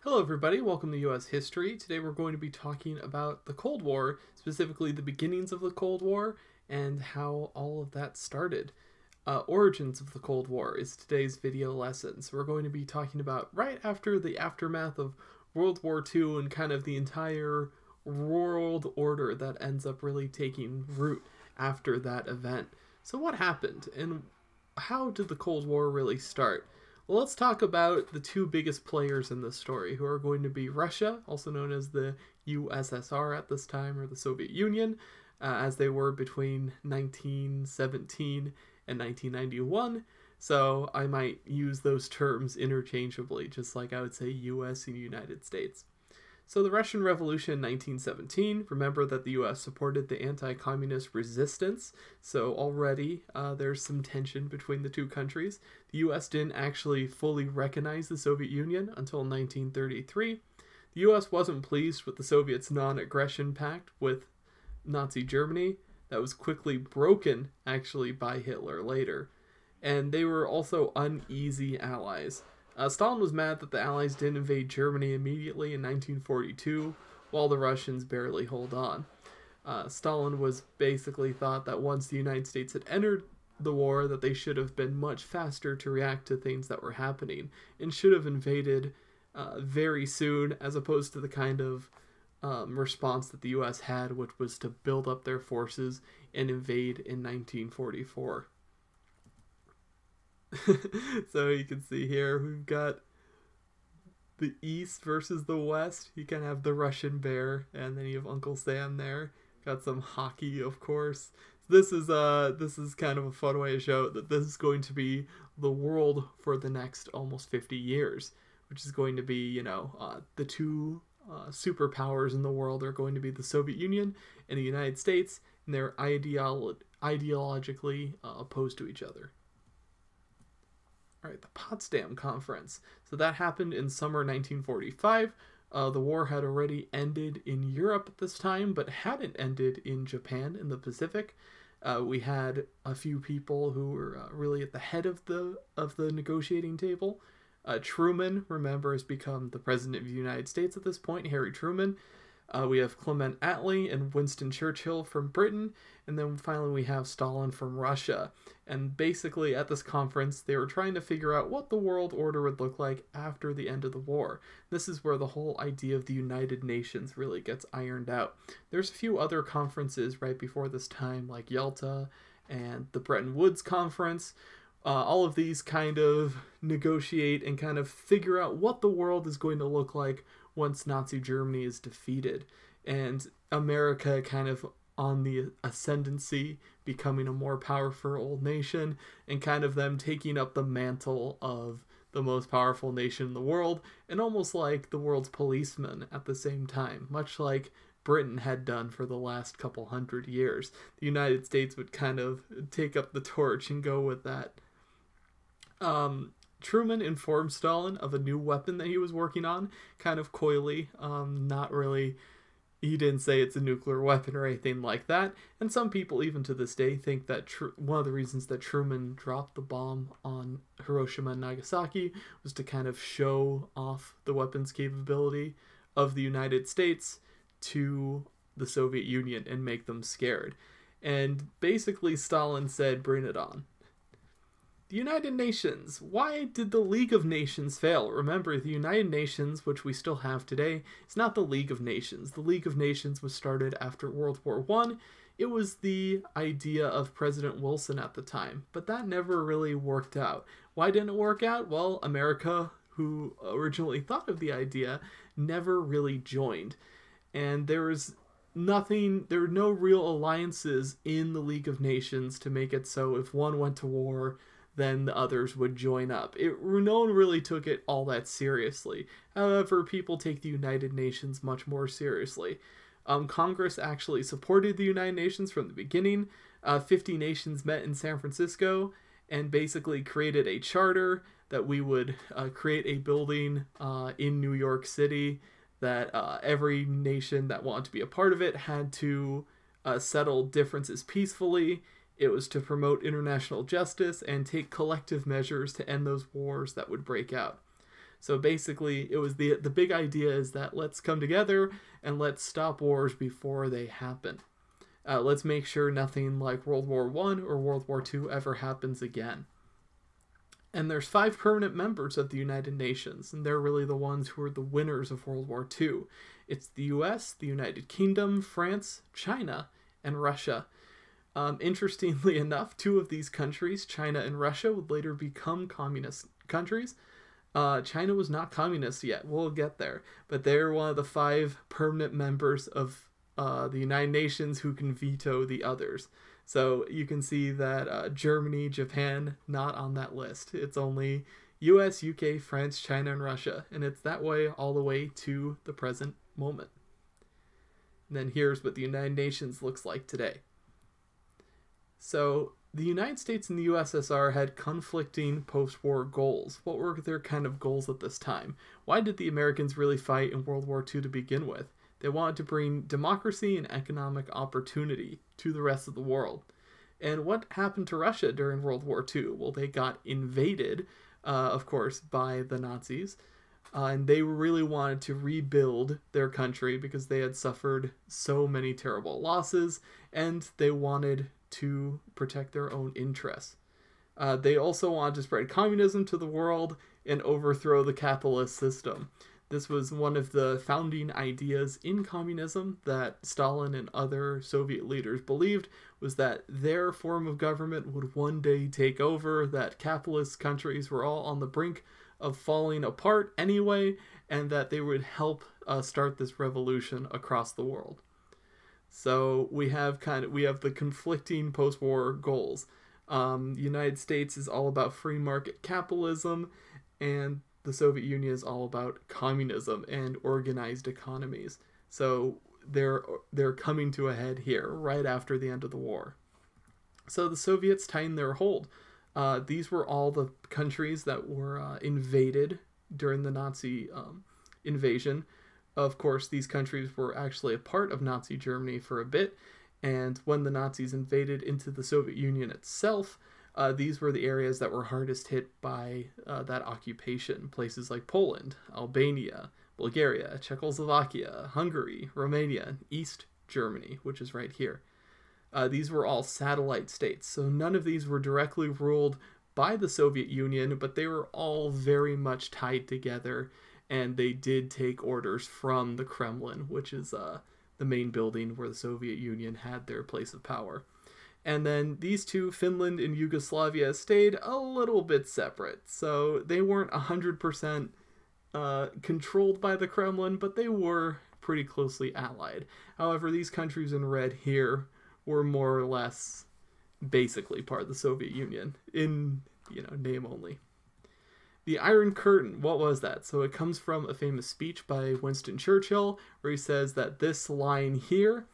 Hello everybody, welcome to US History. Today we're going to be talking about the Cold War, specifically the beginnings of the Cold War and how all of that started. Origins of the Cold War is today's video lesson. So we're going to be talking about right after the aftermath of World War II and kind of the entire world order that ends up really taking root after that event. So what happened and how did the Cold War really start? Well, let's talk about the two biggest players in this story, who are going to be Russia, also known as the USSR at this time, or the Soviet Union, as they were between 1917 and 1991. So I might use those terms interchangeably, just like I would say US and United States. So the Russian Revolution in 1917, remember that the US supported the anti-communist resistance, so already there's some tension between the two countries. The US didn't actually fully recognize the Soviet Union until 1933. The US wasn't pleased with the Soviets' non-aggression pact with Nazi Germany. That was quickly broken, actually, by Hitler later. And they were also uneasy allies. Stalin was mad that the Allies didn't invade Germany immediately in 1942, while the Russians barely hold on. Stalin was basically thought that once the United States had entered the war, that they should have been much faster to react to things that were happening, and should have invaded very soon, as opposed to the kind of response that the US had, which was to build up their forces and invade in 1944. So you can see here we've got the East versus the West. You can have the Russian bear, and then you have Uncle Sam there. Got some hockey, of course. This is kind of a fun way to show that this is going to be the world for the next almost 50 years, which is going to be, the two superpowers in the world are going to be the Soviet Union and the United States, and they're ideologically opposed to each other. All right, the Potsdam Conference. So that happened in summer 1945. The war had already ended in Europe at this time, but hadn't ended in Japan in the Pacific. We had a few people who were really at the head of the negotiating table. Truman, remember, has become the president of the United States at this point, Harry Truman. We have Clement Attlee and Winston Churchill from Britain, and then finally we have Stalin from Russia. And basically at this conference, they were trying to figure out what the world order would look like after the end of the war. This is where the whole idea of the United Nations really gets ironed out. There's a few other conferences right before this time, like Yalta and the Bretton Woods Conference. All of these kind of negotiate and kind of figure out what the world is going to look like once Nazi Germany is defeated, and America kind of on the ascendancy, becoming a more powerful nation, and kind of them taking up the mantle of the most powerful nation in the world, and almost like the world's policeman at the same time, much like Britain had done for the last couple hundred years. The United States would kind of take up the torch and go with that. Truman informed Stalin of a new weapon that he was working on, kind of coyly, not really, he didn't say it's a nuclear weapon or anything like that, and some people even to this day think that one of the reasons that Truman dropped the bomb on Hiroshima and Nagasaki was to kind of show off the weapons capability of the United States to the Soviet Union and make them scared. And basically Stalin said, bring it on. The United Nations. Why did the League of Nations fail? Remember, the United Nations, which we still have today, is not the League of Nations. The League of Nations was started after World War I. It was the idea of President Wilson at the time, but that never really worked out. Why didn't it work out? Well, America, who originally thought of the idea, never really joined. And there were no real alliances in the League of Nations to make it so if one went to war, then the others would join up. No one really took it all that seriously. However, people take the United Nations much more seriously. Congress actually supported the United Nations from the beginning. 50 nations met in San Francisco and basically created a charter that we would create a building in New York City that every nation that wanted to be a part of it had to settle differences peacefully. It was to promote international justice and take collective measures to end those wars that would break out. So basically, it was the big idea is that let's come together and let's stop wars before they happen. Let's make sure nothing like World War I or World War II ever happens again. And there's 5 permanent members of the United Nations, and they're really the ones who are the winners of World War II. It's the US, the United Kingdom, France, China, and Russia. Interestingly enough, 2 of these countries, China and Russia, would later become communist countries. China was not communist yet. We'll get there. But they're one of the 5 permanent members of the United Nations who can veto the others. So you can see that Germany, Japan, not on that list. It's only US, UK, France, China, and Russia. And it's that way all the way to the present moment. And then here's what the United Nations looks like today. So the United States and the USSR had conflicting post-war goals. What were their kind of goals at this time? Why did the Americans really fight in World War II to begin with? They wanted to bring democracy and economic opportunity to the rest of the world. And what happened to Russia during World War II? Well, they got invaded, of course, by the Nazis. And they really wanted to rebuild their country because they had suffered so many terrible losses, and they wanted to protect their own interests. They also wanted to spread communism to the world and overthrow the capitalist system. This was one of the founding ideas in communism that Stalin and other Soviet leaders believed, was that their form of government would one day take over, that capitalist countries were all on the brink of falling apart anyway, and that they would help start this revolution across the world. So we have the conflicting post-war goals. United States is all about free market capitalism, and the Soviet Union is all about communism and organized economies. So they're coming to a head here right after the end of the war. So the Soviets tightened their hold. These were all the countries that were invaded during the Nazi invasion. Of course, these countries were actually a part of Nazi Germany for a bit, and when the Nazis invaded into the Soviet Union itself, these were the areas that were hardest hit by that occupation. Places like Poland, Albania, Bulgaria, Czechoslovakia, Hungary, Romania, and East Germany, which is right here. These were all satellite states, so none of these were directly ruled by the Soviet Union, but they were all very much tied together, and they did take orders from the Kremlin, which is the main building where the Soviet Union had their place of power. And then these two, Finland and Yugoslavia, stayed a little bit separate. So they weren't 100% controlled by the Kremlin, but they were pretty closely allied. However, these countries in red here were more or less basically part of the Soviet Union, in, name only. The Iron Curtain, what was that? So it comes from a famous speech by Winston Churchill, where he says that this line here,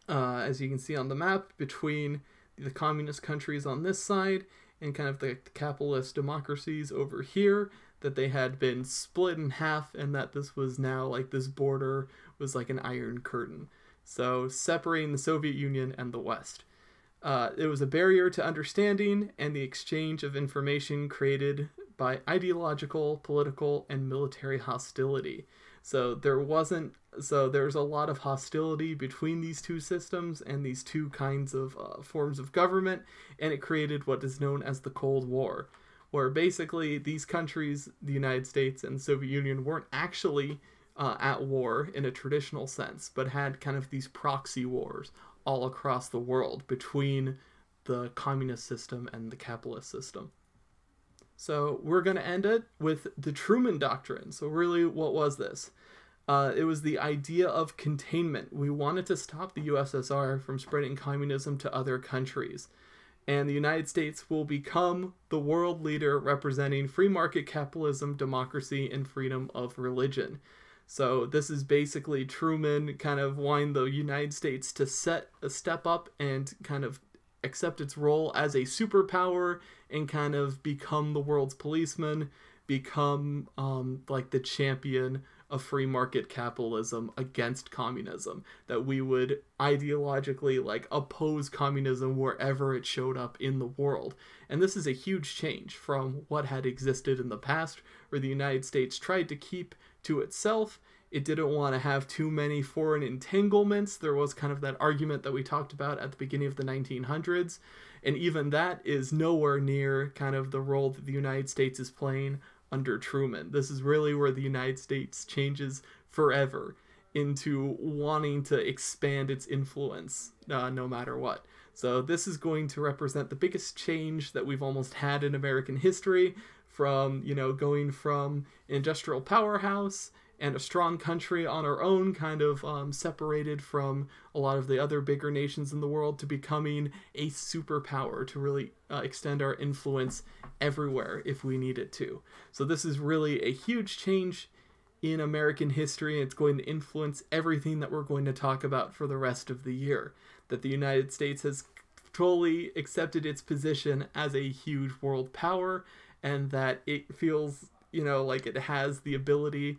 as you can see on the map, between the communist countries on this side and kind of the capitalist democracies over here, that they had been split in half, and that this was now like this border was like an Iron Curtain. So separating the Soviet Union and the West. It was a barrier to understanding and the exchange of information created by ideological, political, and military hostility. So there's a lot of hostility between these two systems and these two kinds of forms of government, and it created what is known as the Cold War, where basically these countries, the United States and the Soviet Union, weren't actually at war in a traditional sense, but had kind of these proxy wars all across the world between the communist system and the capitalist system. So we're going to end it with the Truman Doctrine. So really, what was this? It was the idea of containment. We wanted to stop the USSR from spreading communism to other countries. And the United States will become the world leader representing free market capitalism, democracy, and freedom of religion. So this is basically Truman kind of wanting the United States to set a step up and kind of accept its role as a superpower and kind of become the world's policeman, become like the champion of free market capitalism against communism, that we would ideologically like oppose communism wherever it showed up in the world. And this is a huge change from what had existed in the past, where the United States tried to keep to itself. It didn't want to have too many foreign entanglements. There was kind of that argument that we talked about at the beginning of the 1900s. And even that is nowhere near kind of the role that the United States is playing under Truman. This is really where the United States changes forever into wanting to expand its influence no matter what. So this is going to represent the biggest change that we've almost had in American history, from, you know, going from an industrial powerhouse and a strong country on our own, kind of separated from a lot of the other bigger nations in the world, to becoming a superpower, to really extend our influence everywhere if we needed to. So this is really a huge change in American history, and it's going to influence everything that we're going to talk about for the rest of the year. That the United States has totally accepted its position as a huge world power, and that it feels, you know, like it has the ability,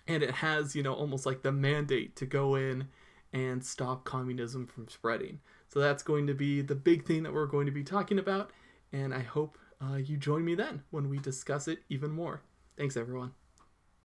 and it has, you know, almost like the mandate to go in and stop communism from spreading. So that's going to be the big thing that we're going to be talking about, and I hope you join me then when we discuss it even more. Thanks, everyone.